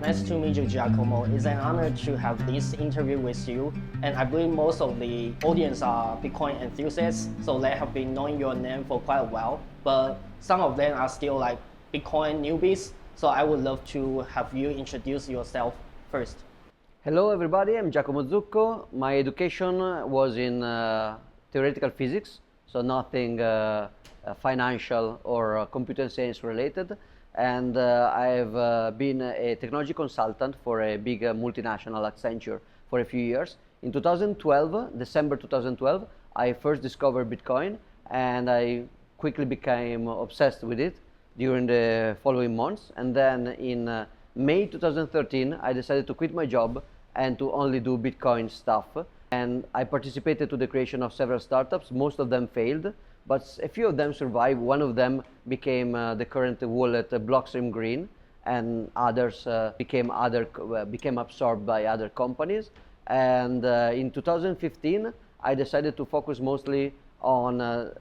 Nice to meet you, Giacomo. It's an honor to have this interview with you. And I believe most of the audience are Bitcoin enthusiasts, so they have been knowing your name for quite a while. But some of them are still like Bitcoin newbies. So I would love to have you introduce yourself first. Hello everybody, I'm Giacomo Zucco. My education was in theoretical physics, so nothing financial or computer science related. And I've been a technology consultant for a big multinational Accenture for a few years. In 2012, December 2012, I first discovered Bitcoin, and I quickly became obsessed with it during the following months. And then in May 2013, I decided to quit my job and to only do Bitcoin stuff. And I participated to the creation of several startups. Most of them failed, but a few of them survived. One of them became the current wallet Blockstream Green, and others became absorbed by other companies. And in 2015, I decided to focus mostly on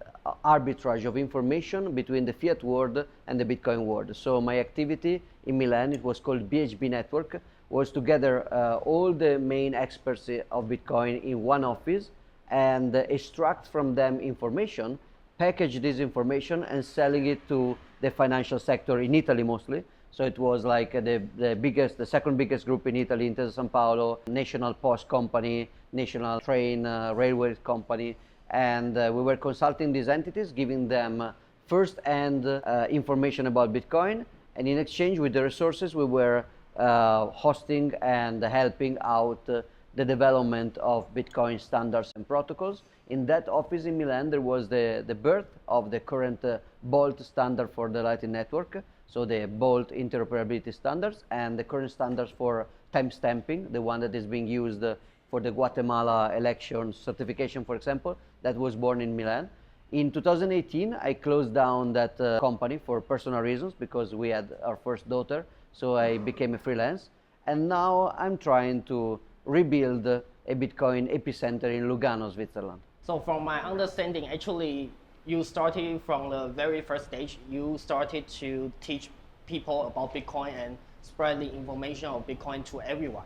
arbitrage of information between the fiat world and the Bitcoin world. So my activity in Milan, it was called BHB Network, was to gather all the main experts of Bitcoin in one office and extract from them information, package this information and selling it to the financial sector in Italy mostly. So it was like the second biggest group in Italy, Intesa San Paolo, National Post Company, National Train Railway Company. And we were consulting these entities, giving them first-hand information about Bitcoin. And in exchange with the resources, we were hosting and helping out the development of Bitcoin standards and protocols. In that office in Milan, there was the birth of the current Bolt standard for the Lightning Network, so the Bolt interoperability standards, and the current standards for timestamping, the one that is being used for the Guatemala election certification, for example, that was born in Milan. In 2018, I closed down that company for personal reasons because we had our first daughter, so I became a freelance. And now I'm trying to rebuild a Bitcoin epicenter in Lugano, Switzerland. So from my understanding, actually, you started from the very first stage. You started to teach people about Bitcoin and spread the information of Bitcoin to everyone,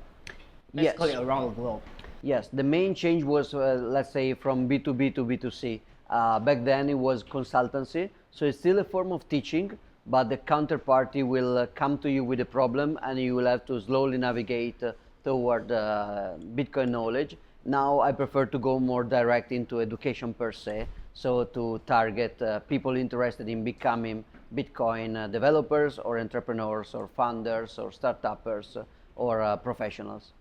basically Yes. around the globe. Yes, the main change was, let's say, from B2B to B2C. Back then it was consultancy, so it's still a form of teaching, but the counterparty will come to you with a problem and you will have to slowly navigate toward Bitcoin knowledge. Now I prefer to go more direct into education per se, so to target people interested in becoming Bitcoin developers or entrepreneurs or founders or startuppers or professionals.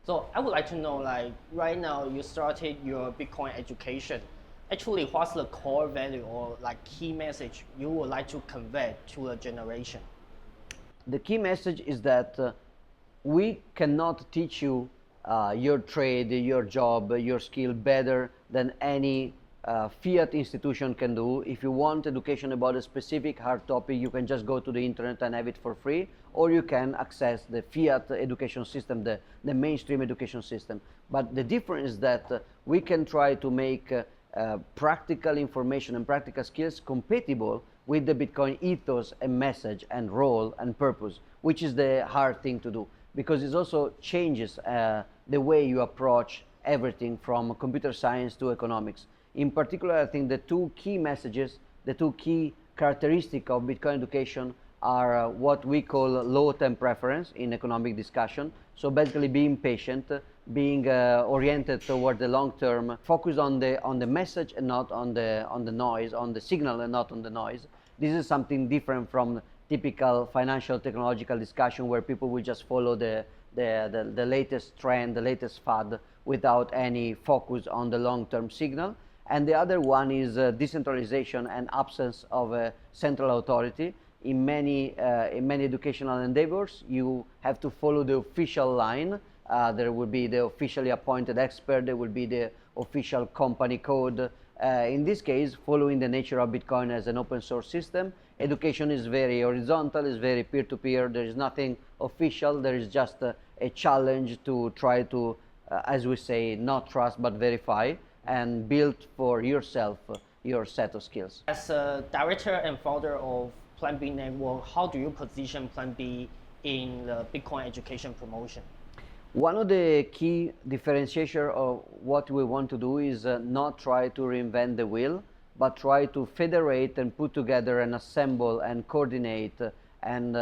So I would like to know, like, right now you started your Bitcoin education. Actually, what's the core value or like key message you would like to convey to the generation? The key message is that we cannot teach you your trade, your job, your skill better than any fiat institution can do. If you want education about a specific hard topic, you can just go to the internet and have it for free, or you can access the fiat education system, the mainstream education system. But the difference is that we can try to make practical information and practical skills compatible with the Bitcoin ethos and message and role and purpose, which is the hard thing to do, because it also changes the way you approach everything from computer science to economics. In particular, I think the two key messages, the two key characteristics of Bitcoin education are what we call low-term preference in economic discussion. So basically being patient, being oriented toward the long term, focus on the message and not on the noise, on the signal and not on the noise. This is something different from typical financial technological discussion where people will just follow the latest trend, the latest fad, without any focus on the long-term signal. And the other one is decentralization and absence of a central authority. In many educational endeavors, you have to follow the official line. There will be the officially appointed expert, there will be the official company code. In this case, following the nature of Bitcoin as an open source system, education is very horizontal, is very peer-to-peer. There is nothing official, there is just a challenge to try to, as we say, not trust but verify, and build for yourself your set of skills. As a director and founder of Plan B Network, how do you position Plan B in the Bitcoin education promotion? One of the key differentiation of what we want to do is not try to reinvent the wheel, but try to federate and put together and assemble and coordinate and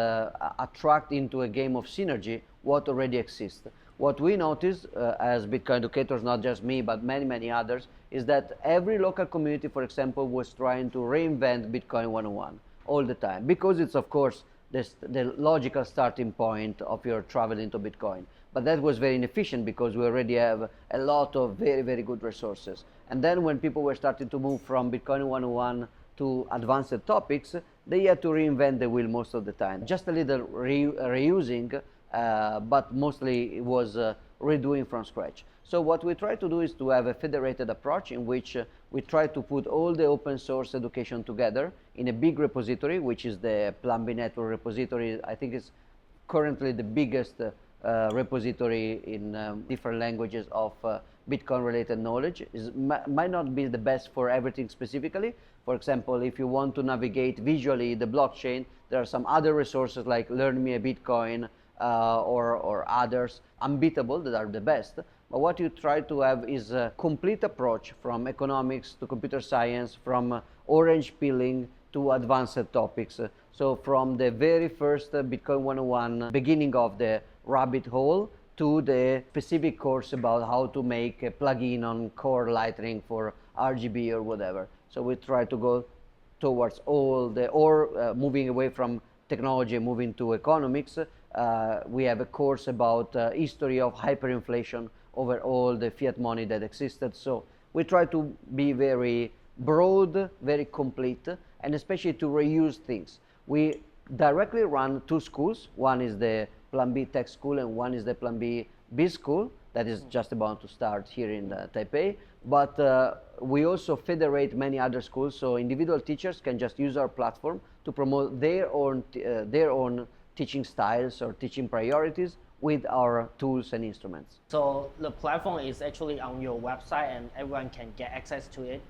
attract into a game of synergy what already exists. What we notice as Bitcoin educators, not just me, but many others, is that every local community, for example, was trying to reinvent Bitcoin 101 all the time, because it's, of course, the logical starting point of your travel into Bitcoin. But that was very inefficient because we already have a lot of very good resources. And then when people were starting to move from Bitcoin 101 to advanced topics, they had to reinvent the wheel most of the time. Just a little reusing, but mostly it was redoing from scratch. So what we try to do is to have a federated approach in which we try to put all the open source education together in a big repository, which is the Plan B network repository. I think it's currently the biggest repository in different languages of Bitcoin related knowledge. Might not be the best for everything specifically. For example, if you want to navigate visually the blockchain, there are some other resources like Learn Me a Bitcoin or others, unbeatable, that are the best. But what you try to have is a complete approach from economics to computer science, from orange peeling to advanced topics. So from the very first Bitcoin 101 beginning of the rabbit hole to the specific course about how to make a plugin on Core Lightning for RGB or whatever. So we try to go towards all the, or moving away from technology, moving to economics. We have a course about history of hyperinflation over all the fiat money that existed. So we try to be very broad, very complete, and especially to reuse things. We directly run two schools. One is the Plan B Tech School and one is the Plan B Biz School that is just about to start here in Taipei. But we also federate many other schools, so individual teachers can just use our platform to promote their own teaching styles or teaching priorities with our tools and instruments. So the platform is actually on your website and everyone can get access to it?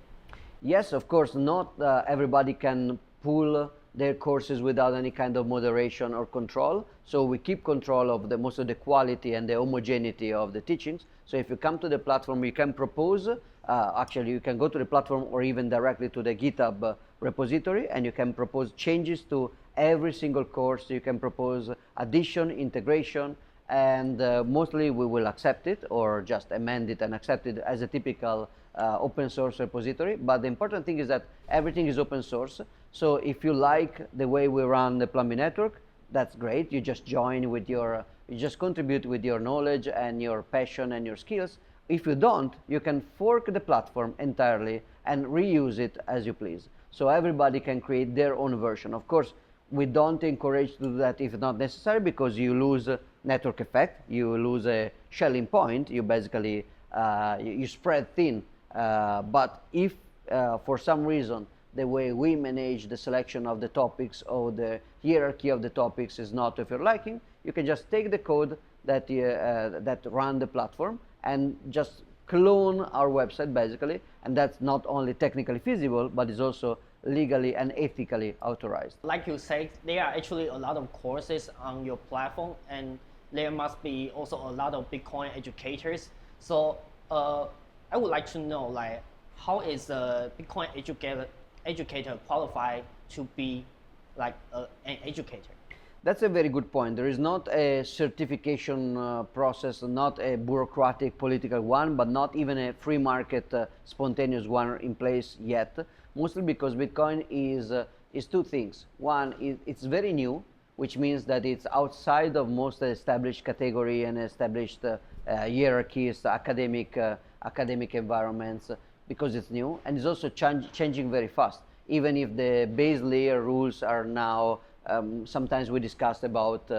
Yes, of course, not everybody can pull their courses without any kind of moderation or control. So we keep control of most of the quality and the homogeneity of the teachings. So if you come to the platform, you can propose, actually you can go to the platform or even directly to the GitHub repository, and you can propose changes to every single course. You can propose addition, integration, and mostly we will accept it or just amend it and accept it as a typical open source repository. But the important thing is that everything is open source. So if you like the way we run the Plan B network, that's great. You just join with your, you just contribute with your knowledge and your passion and your skills. If you don't, you can fork the platform entirely and reuse it as you please. So everybody can create their own version. Of course, we don't encourage to do that if not necessary, because you lose network effect, you lose a shelling point, you basically you spread thin. But if for some reason the way we manage the selection of the topics or the hierarchy of the topics is not of your liking, you can just take the code that that run the platform and just clone our website basically, and that's not only technically feasible but is also legally and ethically authorized. Like you said, there are actually a lot of courses on your platform, and there must be also a lot of Bitcoin educators. So I would like to know, like, how is a Bitcoin educator qualified to be like an educator? That's a very good point. There is not a certification process, not a bureaucratic political one, but not even a free market spontaneous one in place yet. Mostly because Bitcoin is two things. One, it's very new, which means that it's outside of most established category and established hierarchies, academic environments, because it's new, and it's also changing very fast. Even if the base layer rules are now, sometimes we discussed about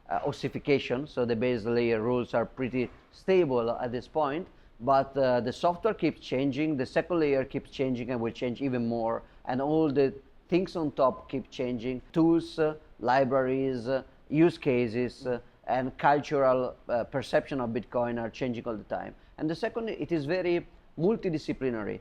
ossification, so the base layer rules are pretty stable at this point, but the software keeps changing, the second layer keeps changing and will change even more, and all the things on top keep changing. Tools, libraries, use cases, and cultural perception of Bitcoin are changing all the time. And the second, it is very multidisciplinary.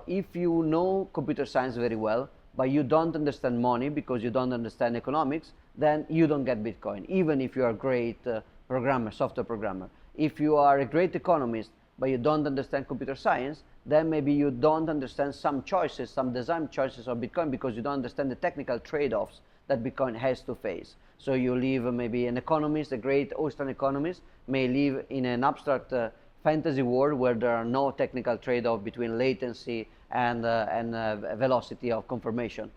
If you know computer science very well, but you don't understand money because you don't understand economics, then you don't get Bitcoin, even if you are a great programmer, software programmer. If you are a great economist, but you don't understand computer science, then maybe you don't understand some choices, some design choices of Bitcoin, because you don't understand the technical trade-offs that Bitcoin has to face. So you live, maybe an economist, a great Austrian economist, may live in an abstract fantasy world where there are no technical trade-off between latency and velocity of confirmation.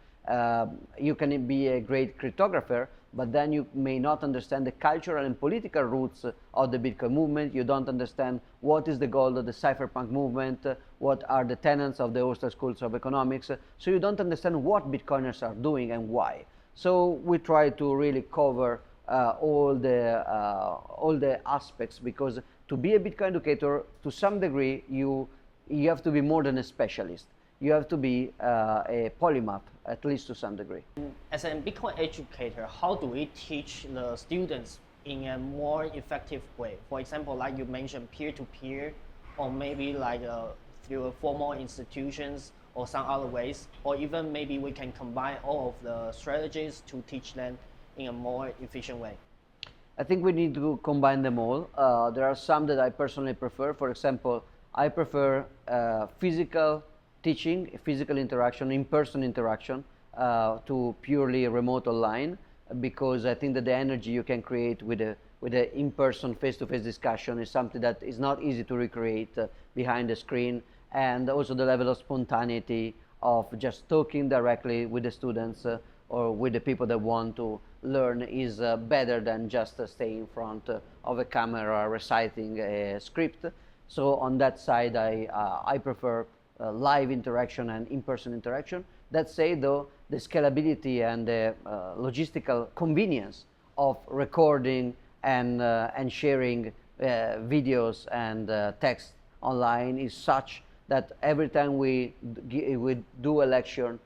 You can be a great cryptographer, but then you may not understand the cultural and political roots of the Bitcoin movement. You don't understand what is the goal of the cypherpunk movement, what are the tenets of the Austrian schools of economics. So you don't understand what Bitcoiners are doing and why. So we try to really cover all the aspects, because to be a Bitcoin educator, to some degree, you have to be more than a specialist. You have to be a polymath, at least to some degree. As a Bitcoin educator, how do we teach the students in a more effective way? For example, like you mentioned, peer-to-peer, or maybe like through formal institutions or some other ways, or even maybe we can combine all of the strategies to teach them in a more efficient way. I think we need to combine them all. There are some that I personally prefer. For example, I prefer physical teaching, physical interaction, in-person interaction to purely remote online, because I think that the energy you can create with a in-person, face-to-face discussion is something that is not easy to recreate behind the screen, and also the level of spontaneity of just talking directly with the students or with the people that want to learn is better than just staying in front of a camera reciting a script. So on that side, I prefer live interaction and in-person interaction. That said, though, the scalability and the logistical convenience of recording and sharing videos and text online is such that every time we do a lecture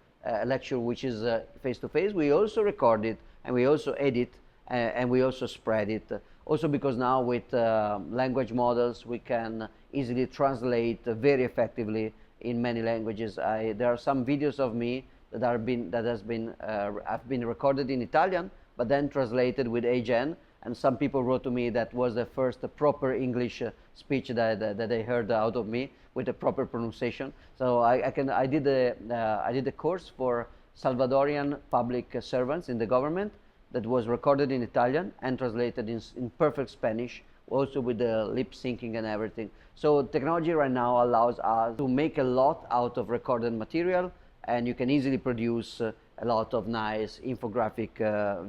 which is face-to-face, we also record it and we also edit and we also spread it. Also because now with language models we can easily translate very effectively in many languages. There are some videos of me that have been recorded in Italian, but then translated with AGN. And some people wrote to me that was the first proper English speech that they heard out of me with a proper pronunciation. So I did a course for Salvadorian public servants in the government that was recorded in Italian and translated in perfect Spanish, also with the lip syncing and everything. So technology right now allows us to make a lot out of recorded material, and you can easily produce a lot of nice infographic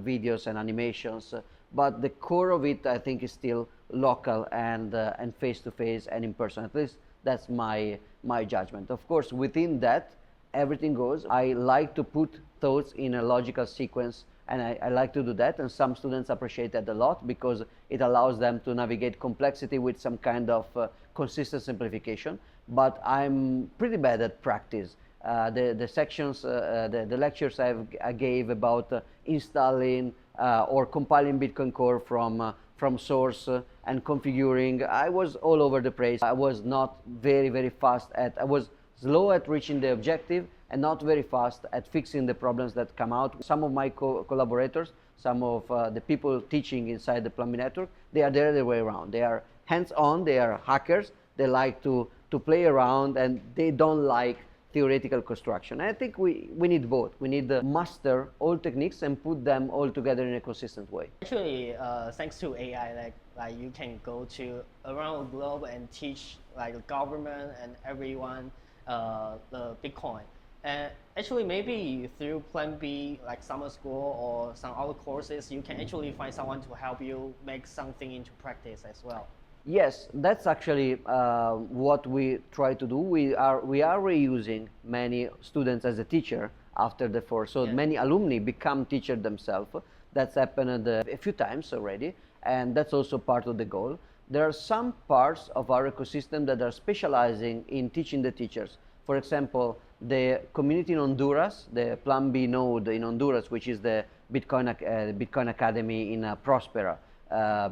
videos and animations. But the core of it, I think, is still local and face-to-face and in person. At least that's my judgment. Of course, within that, everything goes. I like to put thoughts in a logical sequence, and I like to do that, and some students appreciate that a lot because it allows them to navigate complexity with some kind of consistent simplification. But I'm pretty bad at practice. The sections, the lectures I gave about installing or compiling Bitcoin Core from source and configuring, I was all over the place. I was not very fast I was slow at reaching the objective and not very fast at fixing the problems that come out. Some of my collaborators, some of the people teaching inside the Plan B network, they are the other way around. They are hands-on, they are hackers, they like to play around, and they don't like theoretical construction. I think we need both. We need to master all techniques and put them all together in a consistent way. Actually, thanks to AI, like you can go to around the globe and teach like the government and everyone the Bitcoin. And actually, maybe through Plan B, like summer school or some other courses, you can actually find someone to help you make something into practice as well. Yes, that's actually what we try to do. We are reusing many students as a teacher after the course. So many alumni become teachers themselves. That's happened a few times already, and that's also part of the goal. There are some parts of our ecosystem that are specializing in teaching the teachers. For example, the community in Honduras, the Plan B node in Honduras, which is the Bitcoin Academy in Prospera,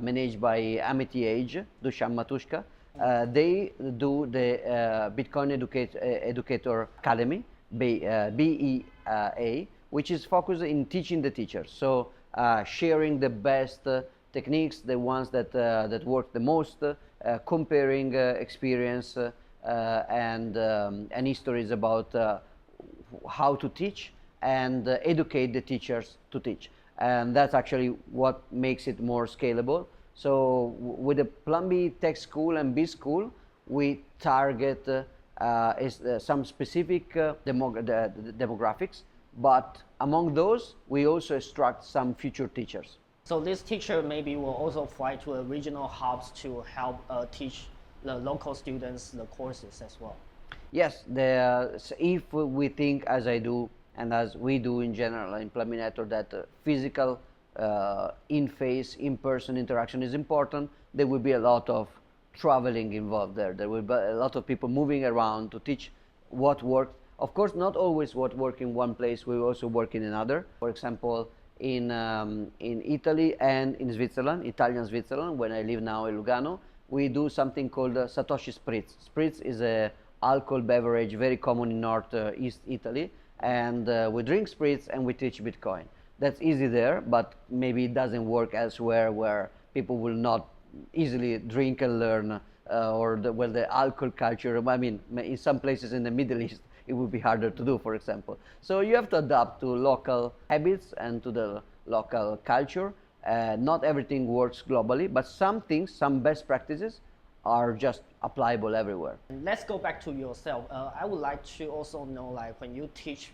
managed by Amity Age, Dusan Matushka. They do the Bitcoin Educator Academy, BEA, which is focused in teaching the teachers. So sharing the best techniques, the ones that work the most, comparing experience and histories about how to teach and educate the teachers to teach. And that's actually what makes it more scalable. So with the Plan B Tech School and B School, we target some specific demographics, but among those, we also extract some future teachers. So this teacher maybe will also fly to a regional hubs to help teach the local students the courses as well. Yes, if we think, as I do and as we do in general in Plan B Network, that physical in-face, in-person interaction is important, there will be a lot of traveling involved there. There will be a lot of people moving around to teach what works. Of course, not always what works in one place will also work in another. For example, in Italy and in Switzerland, Italian Switzerland, when I live now in Lugano, we do something called Satoshi Spritz. Spritz is a alcohol beverage very common in northeast Italy, and we drink spritz and we teach Bitcoin. That's easy there, but maybe it doesn't work elsewhere where people will not easily drink and learn, or the alcohol culture. I mean, in some places in the Middle East, it would be harder to do, for example. So you have to adapt to local habits and to the local culture. Not everything works globally, but some things, some best practices are just applicable everywhere. Let's go back to yourself. I would like to also know, like, when you teach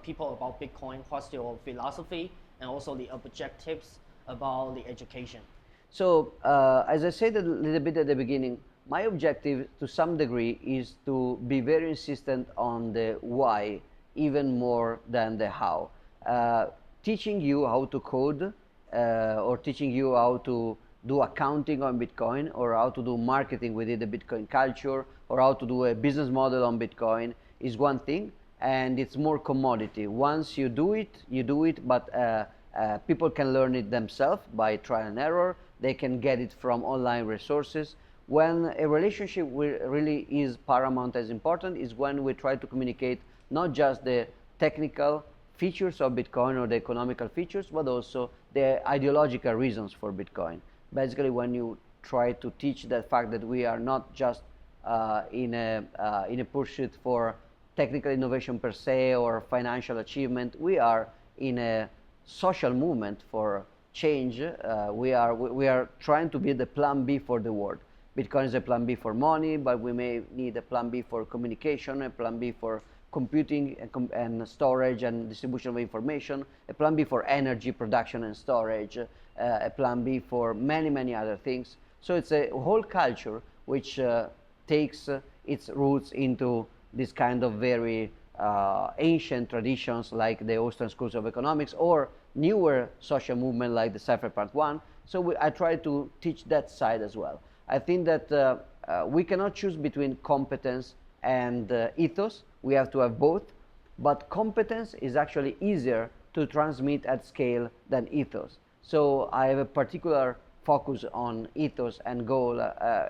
people about Bitcoin, what's your philosophy and also the objectives about the education? So, as I said a little bit at the beginning, my objective to some degree is to be very insistent on the why even more than the how. Teaching you how to code or teaching you how to do accounting on Bitcoin, or how to do marketing within the Bitcoin culture, or how to do a business model on Bitcoin is one thing, and it's more commodity. Once you do it, but people can learn it themselves by trial and error. They can get it from online resources. When a relationship really is paramount as important is when we try to communicate not just the technical features of Bitcoin or the economical features, but also the ideological reasons for Bitcoin. Basically, when you try to teach that fact that we are not just in a pursuit for technical innovation per se or financial achievement, we are in a social movement for change. We are trying to be the Plan B for the world. Bitcoin is a Plan B for money, but we may need a Plan B for communication, a Plan B for computing and storage and distribution of information, a Plan B for energy production and storage, a Plan B for many other things. So it's a whole culture which takes its roots into this kind of very ancient traditions like the Austrian schools of economics, or newer social movement like the Cypherpunk one. So I try to teach that side as well. I think that we cannot choose between competence and ethos. We have to have both, but competence is actually easier to transmit at scale than ethos. So I have a particular focus on ethos and goal,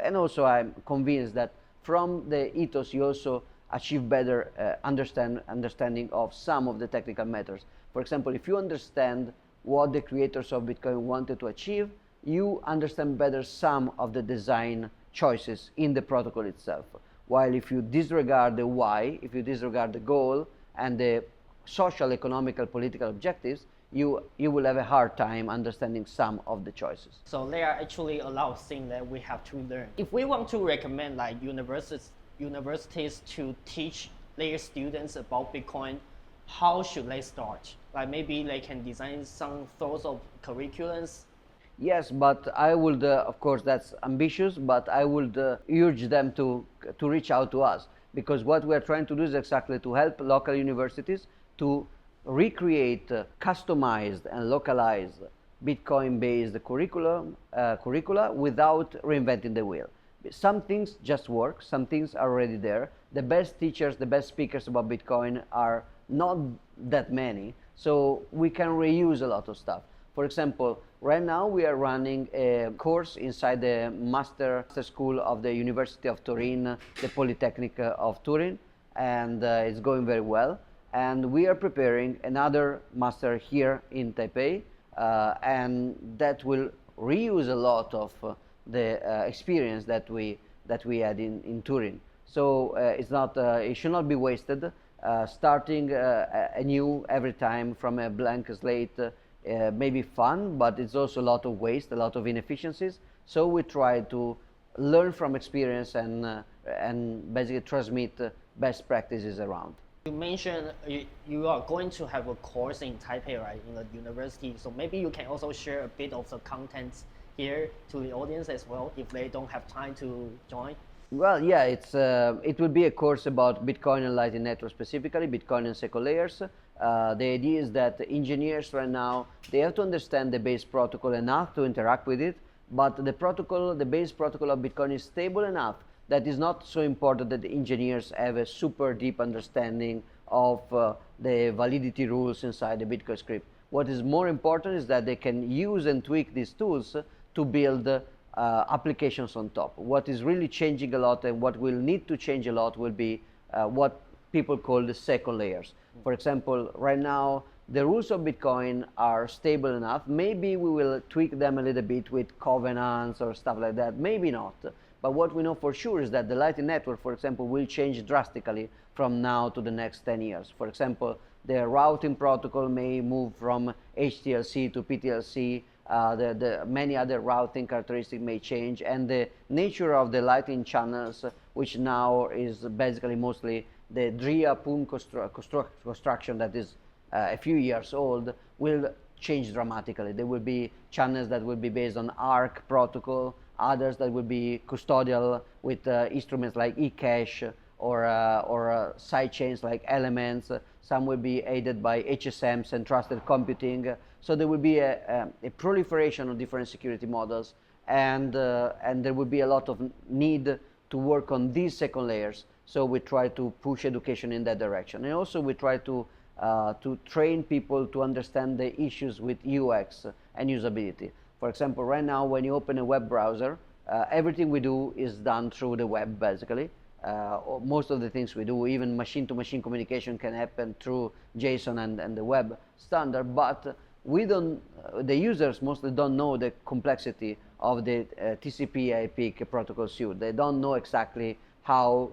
and also I'm convinced that from the ethos you also achieve better understanding of some of the technical matters. For example, if you understand what the creators of Bitcoin wanted to achieve, you understand better some of the design choices in the protocol itself. While if you disregard the why, if you disregard the goal and the social, economical, political objectives, you will have a hard time understanding some of the choices. So there are actually a lot of things that we have to learn. If we want to recommend like universities to teach their students about Bitcoin, how should they start? Like maybe they can design some sorts of curriculums. Yes, but I would, of course, that's ambitious, but I would urge them to reach out to us, because what we are trying to do is exactly to help local universities to recreate customized and localized Bitcoin-based curricula without reinventing the wheel. Some things just work, some things are already there. The best teachers, the best speakers about Bitcoin are not that many, so we can reuse a lot of stuff. For example, right now we are running a course inside the master school of the University of Turin, the Polytechnic of Turin, and it's going very well. and we are preparing another master here in Taipei, and that will reuse a lot of the experience that we had in Turin. So it should not be wasted. Starting anew every time from a blank slate may be fun, but it's also a lot of waste, a lot of inefficiencies. So we try to learn from experience and basically transmit best practices around. You mentioned you are going to have a course in Taipei, right, in the university. So maybe you can also share a bit of the contents here to the audience as well, if they don't have time to join. Well, yeah, it will be a course about Bitcoin and Lightning Network, specifically Bitcoin and second layers. The idea is that engineers right now, they have to understand the base protocol enough to interact with it, but the base protocol of Bitcoin is stable enough that it's not so important that the engineers have a super deep understanding of the validity rules inside the Bitcoin script. What is more important is that they can use and tweak these tools to build applications on top. What is really changing a lot and what will need to change a lot will be what people call the second layers. For example, right now the rules of Bitcoin are stable enough. Maybe we will tweak them a little bit with covenants or stuff like that, maybe not. But what we know for sure is that the Lightning Network, for example, will change drastically from now to the next 10 years. For example, the routing protocol may move from HTLC to PTLC. The many other routing characteristics may change, and the nature of the Lightning channels, which now is basically mostly the DRIA-PUM construction that is a few years old, will change dramatically. There will be channels that will be based on ARC protocol, others that will be custodial with instruments like eCash or sidechains like Elements. Some will be aided by HSMs and trusted computing. So there will be a proliferation of different security models, and there will be a lot of need to work on these second layers. So we try to push education in that direction, and also we try to train people to understand the issues with UX and usability. For example, right now when you open a web browser, everything we do is done through the web basically. Most of the things we do, even machine-to-machine communication, can happen through JSON and the web standard, but the users mostly don't know the complexity of the TCP/IP protocol suite. They don't know exactly how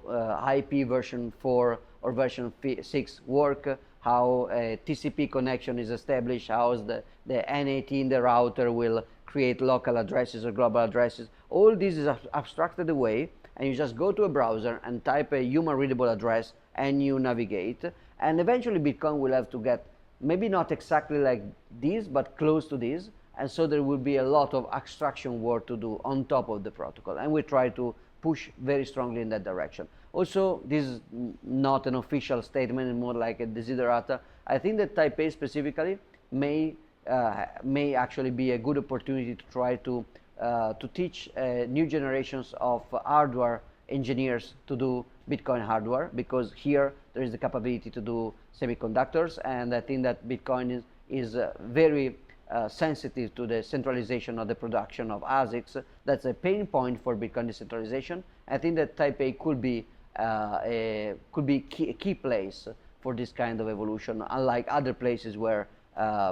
IP version 4 or version 6 work, how a TCP connection is established, how the NAT in the router will create local addresses or global addresses. All this is abstracted away, and you just go to a browser and type a human readable address and you navigate, and eventually Bitcoin will have to get maybe not exactly like this, but close to this, and so there will be a lot of abstraction work to do on top of the protocol, and we try to push very strongly in that direction. Also, this is not an official statement, it's more like a desiderata. I think that Taipei specifically may actually be a good opportunity to try to teach new generations of hardware engineers to do Bitcoin hardware, because here there is the capability to do semiconductors, and I think that Bitcoin is very sensitive to the centralization of the production of ASICs. That's a pain point for Bitcoin decentralization. I think that Taipei could be a key place for this kind of evolution, unlike other places where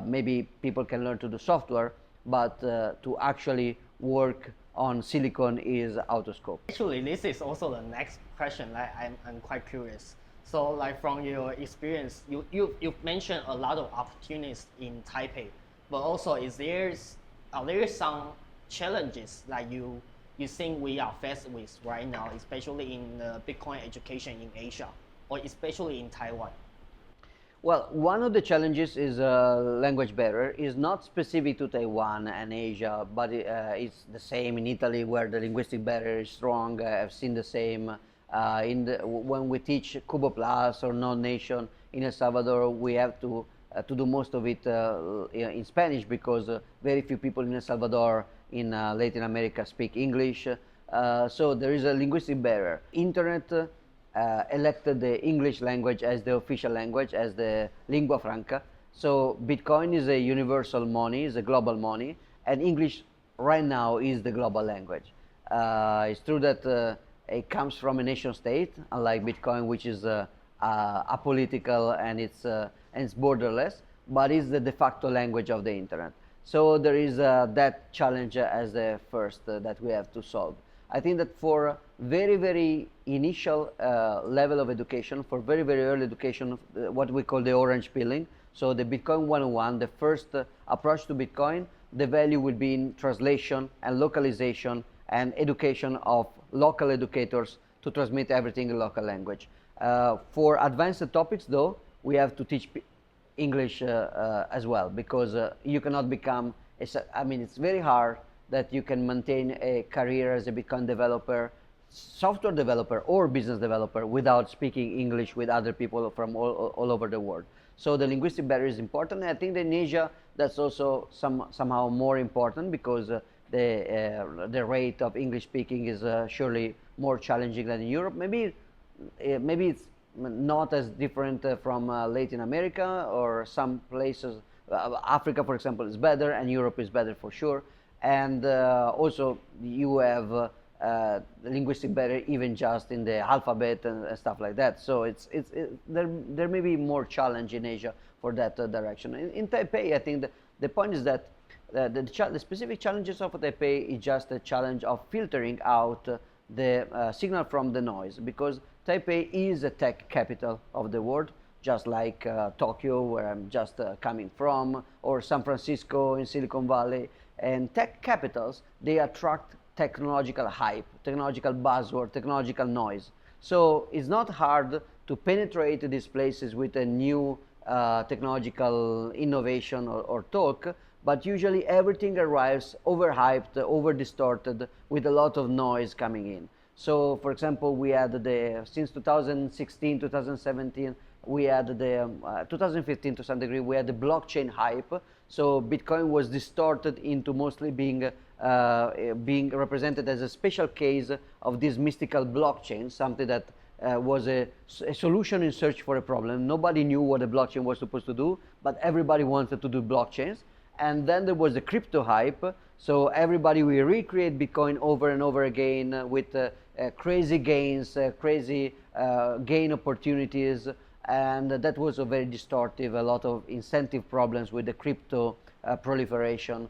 maybe people can learn to do software, but to actually work on silicon is out of scope. Actually, this is also the next question that I'm quite curious. So like from your experience, you've mentioned a lot of opportunities in Taipei, but also are there some challenges that you think we are faced with right now, especially in Bitcoin education in Asia, or especially in Taiwan? Well, one of the challenges is language barrier. It's not specific to Taiwan and Asia, but it's the same in Italy, where the linguistic barrier is strong. I've seen the same when we teach Cubo Plus or Non-Nation in El Salvador. We have to do most of it in Spanish, because very few people in El Salvador in Latin America speak English. So there is a linguistic barrier. Internet elected the English language as the official language, as the lingua franca. So Bitcoin is a universal money, is a global money, and English right now is the global language. It's true that it comes from a nation state, unlike Bitcoin, which is apolitical and it's borderless, but it's the de facto language of the internet. So there is that challenge as the first that we have to solve. I think that for very, very initial level of education, for very, very early education, what we call the orange pilling, so the Bitcoin 101, the first approach to Bitcoin, the value will be in translation and localization and education of local educators to transmit everything in local language. For advanced topics, though, we have to teach English as well, because you cannot become, I mean, it's very hard that you can maintain a career as a Bitcoin developer, software developer, or business developer without speaking English with other people from all over the world. So the linguistic barrier is important. And I think that in Asia, that's also somehow more important, because the rate of English speaking is surely more challenging than in Europe. Maybe it's not as different from Latin America or some places. Africa, for example, is better, and Europe is better for sure. And also you have the linguistic barrier even just in the alphabet and stuff like that. So there may be more challenge in Asia for that direction. In Taipei, I think the point is that the specific challenges of Taipei is just a challenge of filtering out the signal from the noise, because Taipei is a tech capital of the world, just like Tokyo, where I'm just coming from, or San Francisco in Silicon Valley. And tech capitals, they attract technological hype, technological buzzword, technological noise. So it's not hard to penetrate these places with a new technological innovation or talk, but usually everything arrives overhyped, over-distorted, with a lot of noise coming in. So, for example, we had since 2016, 2017, we had 2015 to some degree, we had the blockchain hype. So Bitcoin was distorted into mostly being represented as a special case of this mystical blockchain, something that was a solution in search for a problem. Nobody knew what a blockchain was supposed to do, but everybody wanted to do blockchains. And then there was the crypto hype. So everybody will recreate Bitcoin over and over again with crazy gains, crazy gain opportunities. And that was a very distortive, a lot of incentive problems with the crypto proliferation.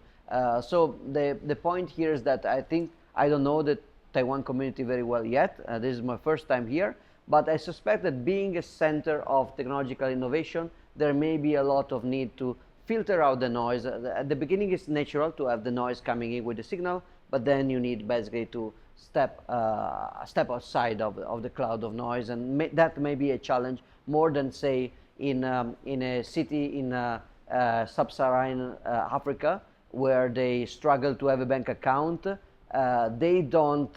So the point here is that I don't know the Taiwan community very well yet. This is my first time here, but I suspect that being a center of technological innovation, there may be a lot of need to filter out the noise. At the beginning, it's natural to have the noise coming in with the signal, but then you need basically to step outside of the cloud of noise, and that may be a challenge more than, say, in a city in sub-Saharan Africa, where they struggle to have a bank account. They don't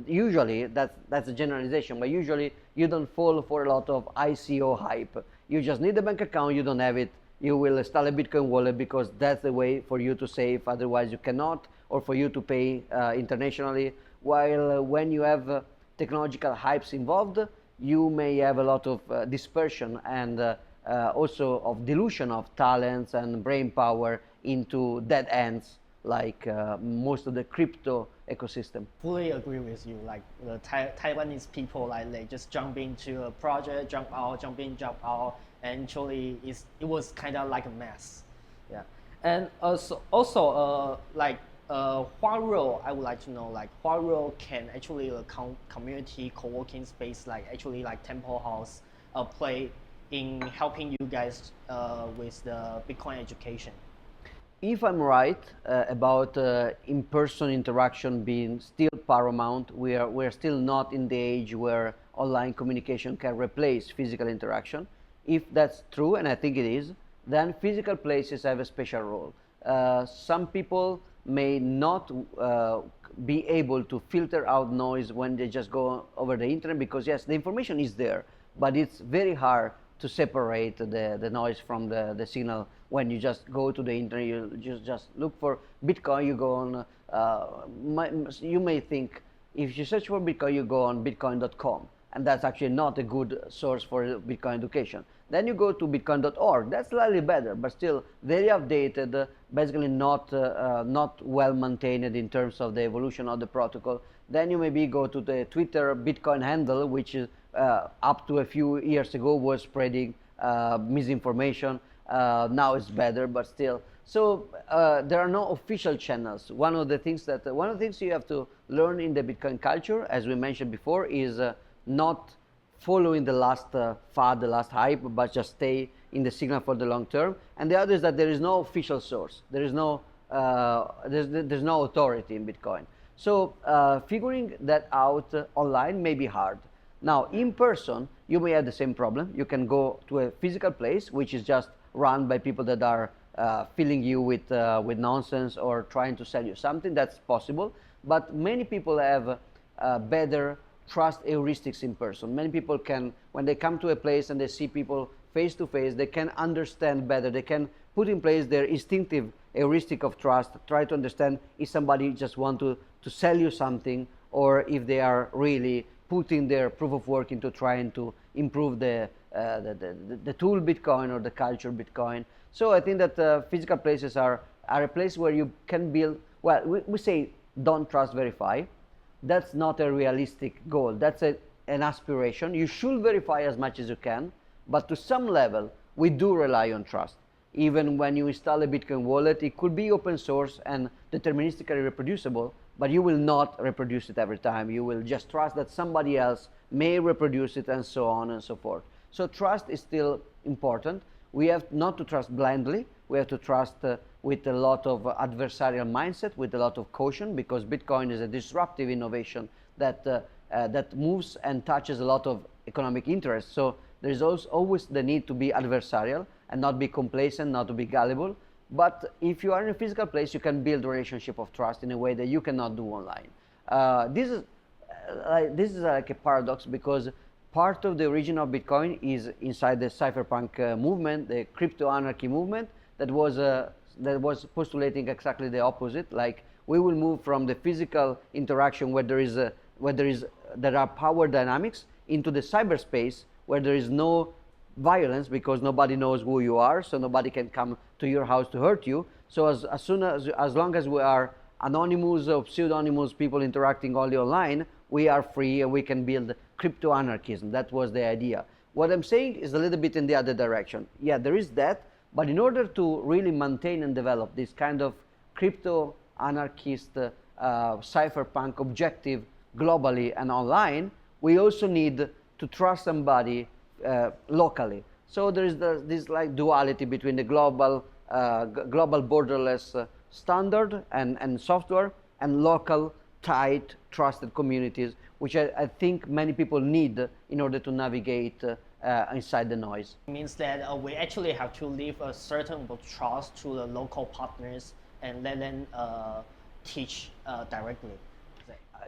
usually, that's a generalization, but usually you don't fall for a lot of ICO hype. You just need a bank account. You don't have it, you will install a Bitcoin wallet, because that's the way for you to save, otherwise you cannot, or for you to pay internationally. While when you have technological hypes involved, you may have a lot of dispersion and also of dilution of talents and brain power into dead ends, like most of the crypto ecosystem. Fully agree with you. Like the Taiwanese people, like they just jump into a project, jump out, jump in, jump out, and actually it was kind of like a mess. Yeah, and also what role, I would like to know, like what role can actually a community co-working space like Temple House play in helping you guys with the Bitcoin education? If I'm right about in-person interaction being still paramount, we're still not in the age where online communication can replace physical interaction. If that's true, and I think it is, then physical places have a special role. Some people may not be able to filter out noise when they just go over the internet, because yes, the information is there, but it's very hard to separate the noise from the signal. When you just go to the internet, you just look for Bitcoin, you go on, you may think, if you search for Bitcoin, you go on bitcoin.com, and that's actually not a good source for Bitcoin education. Then you go to bitcoin.org, that's slightly better, but still very outdated, basically not well maintained in terms of the evolution of the protocol. Then you maybe go to the Twitter Bitcoin handle, which is up to a few years ago was spreading misinformation. Now it's better, but still. So there are no official channels. One of the things you have to learn in the Bitcoin culture, as we mentioned before, is not following the last fad, the last hype, but just stay in the signal for the long term. And the other is that there is no official source. There is no there's no authority in Bitcoin. So figuring that out online may be hard. Now, in person, you may have the same problem. You can go to a physical place, which is just run by people that are filling you with nonsense or trying to sell you something. That's possible. But many people have better trust heuristics in person. Many people can, when they come to a place and they see people face to face, they can understand better. They can put in place their instinctive heuristic of trust, try to understand if somebody just want to sell you something, or if they are really putting their proof of work into trying to improve the tool Bitcoin or the culture Bitcoin. So I think that physical places are a place where you can build, well, we say don't trust, verify. That's not a realistic goal. That's an aspiration. You should verify as much as you can, but to some level, we do rely on trust. Even when you install a Bitcoin wallet, it could be open source and deterministically reproducible, but you will not reproduce it every time. You will just trust that somebody else may reproduce it, and so on and so forth. So trust is still important. We have not to trust blindly. We have to trust with a lot of adversarial mindset, with a lot of caution, because Bitcoin is a disruptive innovation that moves and touches a lot of economic interests. So there is always the need to be adversarial and not be complacent, not to be gullible. But if you are in a physical place, you can build a relationship of trust in a way that you cannot do online. This is like a paradox, because part of the origin of Bitcoin is inside the cypherpunk movement, the crypto anarchy movement, that was postulating exactly the opposite. Like, we will move from the physical interaction where there are power dynamics into the cyberspace where there is no violence, because nobody knows who you are, so nobody can come to your house to hurt you. So as long as we are anonymous or pseudonymous people interacting only online, we are free and we can build crypto anarchism. That was the idea. What I'm saying is a little bit in the other direction. Yeah, there is that, but in order to really maintain and develop this kind of crypto anarchist cypherpunk objective globally and online, we also need to trust somebody locally. So there is this like duality between the global borderless standard and software, and local tight trusted communities, which I think many people need in order to navigate inside the noise. It means that we actually have to leave a certain trust to the local partners and let them teach directly.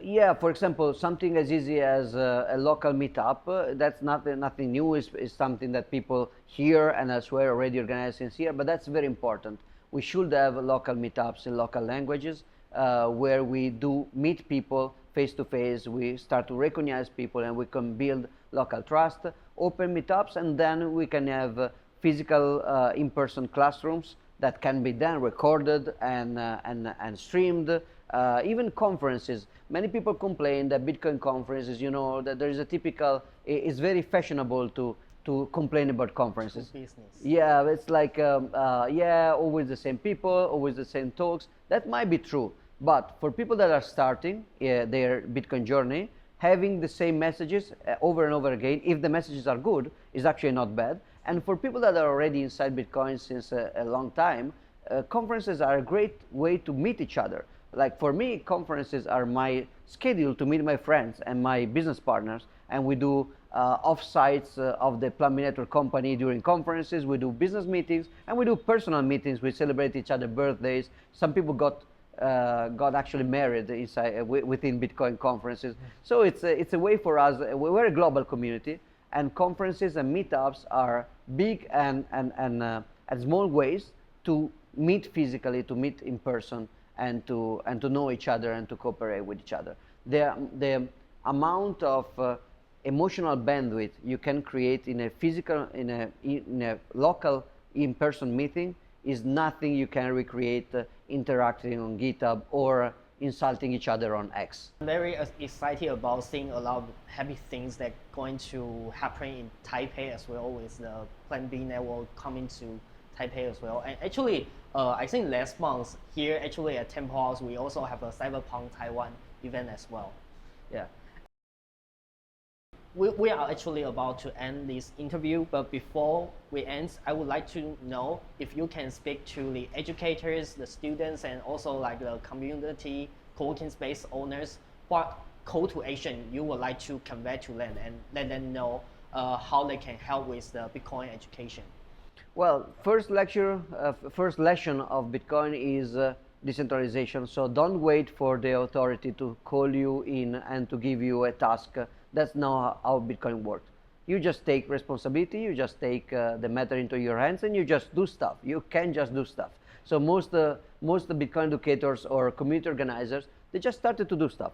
Yeah, for example, something as easy as a local meetup, that's nothing new. Is something that people here and elsewhere already organize since here, but that's very important. We should have local meetups in local languages where we do meet people face to face, we start to recognize people, and we can build local trust, open meetups, and then we can have physical in-person classrooms that can be then recorded and streamed. Even conferences. Many people complain that Bitcoin conferences, you know, that there is a typical, it's very fashionable to complain about conferences. Business. Yeah, it's like, yeah, always the same people, always the same talks. That might be true. But for people that are starting their Bitcoin journey, having the same messages over and over again, if the messages are good, is actually not bad. And for people that are already inside Bitcoin since a long time, conferences are a great way to meet each other. Like for me, conferences are my schedule to meet my friends and my business partners, and we do off-sites of the Plan B Network company during conferences. We do business meetings, and we do personal meetings. We celebrate each other's birthdays. Some people got actually married inside within Bitcoin conferences. So it's a way for us. We're a global community, and conferences and meetups are big and small ways to meet physically, to meet in person, and to know each other and to cooperate with each other. The amount of emotional bandwidth you can create in a local in-person meeting is nothing you can recreate interacting on GitHub or insulting each other on X. I'm very excited about seeing a lot of happy things that going to happen in Taipei as well, with the Plan B network coming to Taipei as well. And actually, I think last month here actually at Temple House, we also have a Cyberpunk Taiwan event as well. Yeah. We are actually about to end this interview, but before we end, I would like to know if you can speak to the educators, the students, and also like the community co-working space owners, what call to action you would like to convey to them and let them know how they can help with the Bitcoin education. Well, first lesson of Bitcoin is decentralization. So don't wait for the authority to call you in and to give you a task. That's not how Bitcoin works. You just take responsibility, you just take the matter into your hands, and you just do stuff. You can just do stuff. So most Bitcoin educators or community organizers, they just started to do stuff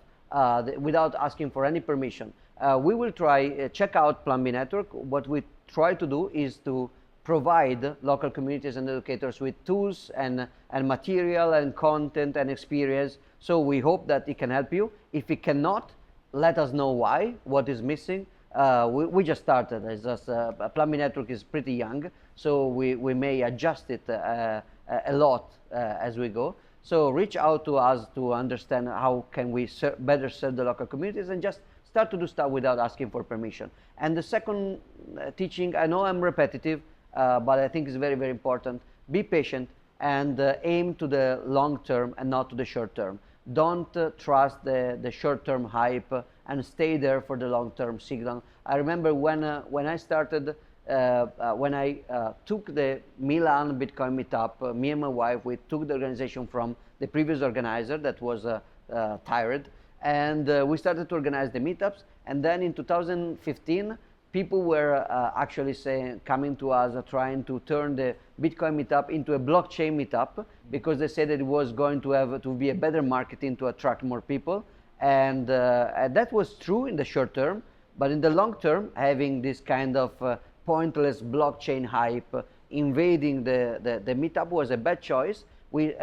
without asking for any permission. We will try, check out Plan B Network. What we try to do is to provide local communities and educators with tools and material and content and experience. So we hope that it can help you. If it cannot, let us know why, what is missing. We just started. It's just, Plan B Network is pretty young, so we may adjust it a lot as we go. So reach out to us to understand how can we better serve the local communities, and just start to do stuff without asking for permission. And the second teaching, I know I'm repetitive, but I think it's very, very important. Be patient and aim to the long term and not to the short term. Don't trust the short-term hype and stay there for the long-term signal. I remember when I started, when I took the Milan Bitcoin meetup, me and my wife, we took the organization from the previous organizer that was tired, and we started to organize the meetups. And then in 2015, people were actually coming to us, trying to turn the Bitcoin meetup into a blockchain meetup, because they said that it was going to be a better marketing to attract more people. And that was true in the short term, but in the long term, having this kind of pointless blockchain hype invading the meetup was a bad choice. We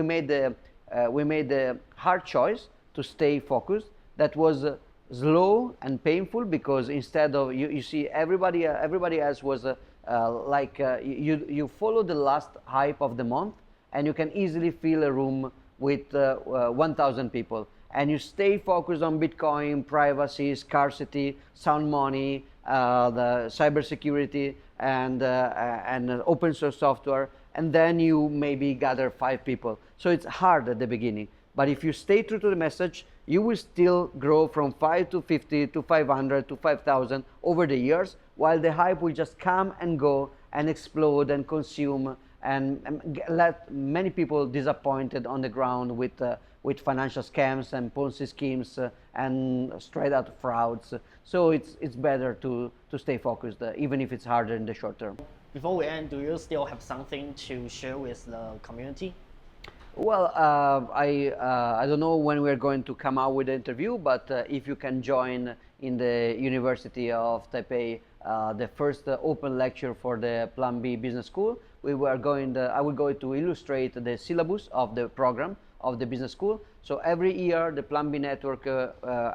made the hard choice to stay focused. That was slow and painful, because instead of you see everybody else was you follow the last hype of the month, and you can easily fill a room with 1,000 people, and you stay focused on Bitcoin, privacy, scarcity, sound money, the cybersecurity, and open source software, and then you maybe gather 5 people. So it's hard at the beginning, but if you stay true to the message, you will still grow from 5 to 50 to 500 to 5,000 over the years, while the hype will just come and go and explode and consume and let many people disappointed on the ground with financial scams and Ponzi schemes and straight out frauds. So it's better to stay focused, even if it's harder in the short term. Before we end, do you still have something to share with the community? Well, I don't know when we're going to come out with the interview, but if you can join in the University of Taipei the first open lecture for the Plan B Business School, I will go to illustrate the syllabus of the program of the business school. So every year the Plan B network,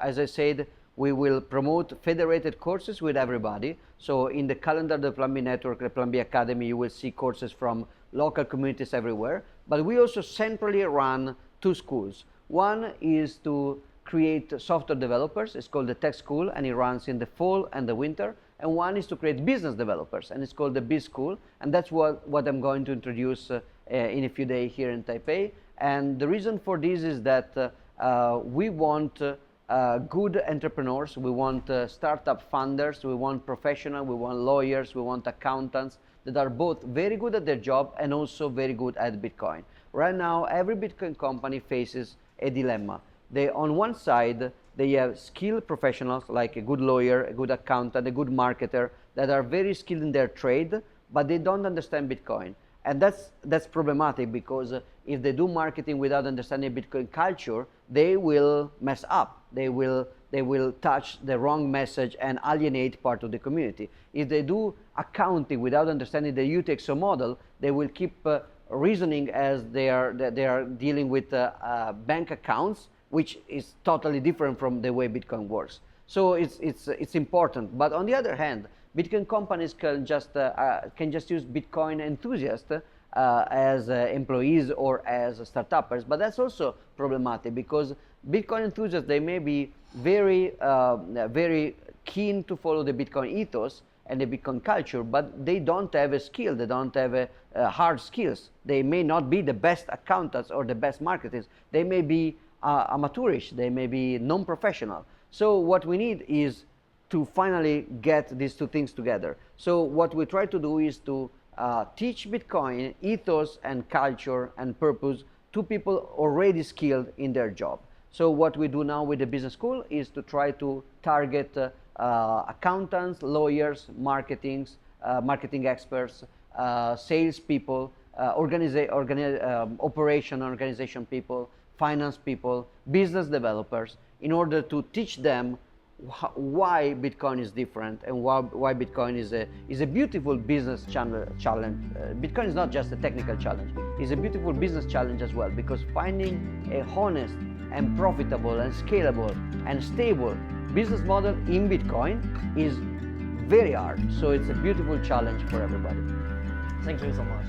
as I said, we will promote federated courses with everybody. So in the calendar of the Plan B network, the Plan B Academy, you will see courses from local communities everywhere. But we also centrally run 2 schools. One is to create software developers. It's called the Tech School, and it runs in the fall and the winter. And one is to create business developers, and it's called the Biz School. And that's what I'm going to introduce in a few days here in Taipei. And the reason for this is that we want good entrepreneurs, we want startup funders, we want professionals, we want lawyers, we want accountants that are both very good at their job and also very good at Bitcoin. Right now, every Bitcoin company faces a dilemma. On one side, they have skilled professionals like a good lawyer, a good accountant, a good marketer that are very skilled in their trade, but they don't understand Bitcoin. And that's problematic, because if they do marketing without understanding Bitcoin culture, they will mess up. They will touch the wrong message and alienate part of the community. If they do accounting without understanding the UTXO model, they will keep reasoning as they are dealing with bank accounts, which is totally different from the way Bitcoin works. So it's important. But on the other hand, Bitcoin companies can just use Bitcoin enthusiasts as employees or as startuppers. But that's also problematic, because Bitcoin enthusiasts, they may be very keen to follow the Bitcoin ethos and the Bitcoin culture, but they don't have a skill, they don't have hard skills. They may not be the best accountants or the best marketers. They may be amateurish, they may be non-professional. So what we need is to finally get these two things together. So what we try to do is to teach Bitcoin ethos and culture and purpose to people already skilled in their job. So what we do now with the business school is to try to target accountants, lawyers, marketing experts, sales people, operation organization people, finance people, business developers, in order to teach them why Bitcoin is different and why Bitcoin is a beautiful business challenge. Bitcoin is not just a technical challenge, it's a beautiful business challenge as well, because finding a honest and profitable and scalable and stable business model in Bitcoin is very hard. So it's a beautiful challenge for everybody. Thank you so much.